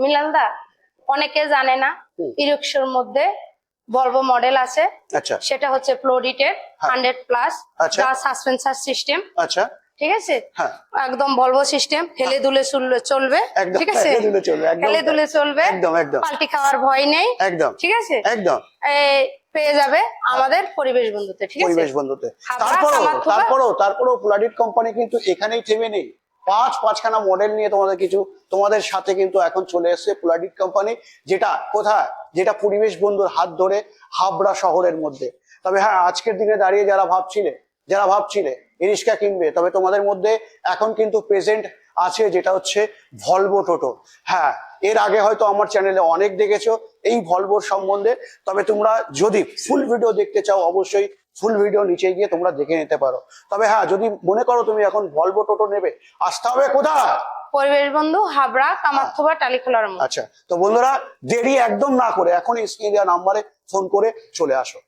মিলালদা অনেকে জানে না ইরিক্সোর মধ্যে ভলভো মডেল আছে। আচ্ছা, সেটা হচ্ছে ফ্লোরিটের 100+, আচ্ছা, যা সাসপেন্সার সিস্টেম। আচ্ছা, ঠিক আছে, হ্যাঁ, একদম ভলভো সিস্টেম, হেলে দুলে চলবে। একদম ঠিক আছে, হেলে দুলে চলবে, একদম হেলে দুলে চলবে, একদম একদম পাল্টি খাওয়ার ভয় নেই। একদম ঠিক আছে, একদম এই পেয়ে যাবে আমাদের পরিবেশ বন্ধুতে। ঠিক আছে, পরিবেশ বন্ধুতে। হাবড়া, কামারথোবা। তারপরও প্লাডিট কোম্পানি কিন্তু এখানেই থেমে নেই। পাঁচখানা মডেল নিয়ে তোমাদের সাথে কিন্তু এখন চলে এসেছে প্লাডিট কোম্পানি, যেটা পরিবেশ বন্ধুর হাত ধরে হাবড়া শহরের মধ্যে। তবে হ্যাঁ, আজকের দিনে দাঁড়িয়ে যারা ভাবছিলে ইরিস্কা কিনবে, তবে তোমাদের মধ্যে এখন কিন্তু প্রেজেন্ট আছে যেটা হচ্ছে ভলভো টোটো। হ্যাঁ, এর আগে হয়তো আমার চ্যানেলে অনেক দেখেছো এই ভলভোর সম্বন্ধে। তবে তোমরা যদি ফুল ভিডিও দেখতে চাও, অবশ্যই ফুল ভিডিও নিচে গিয়ে তোমরা দেখে নিতে পারো। তবে হ্যাঁ, যদি মনে করো তুমি এখন ভলভো টোটো নেবে, আসতে হবে কোথায়? পরিবেশ বন্ধু, হাবড়া, কামারথোবা, টালিখোলার মোড়। আচ্ছা, তো বন্ধুরা দেরি একদম না করে এখন স্ক্রিনে দেওয়া নাম্বারে ফোন করে চলে আসো।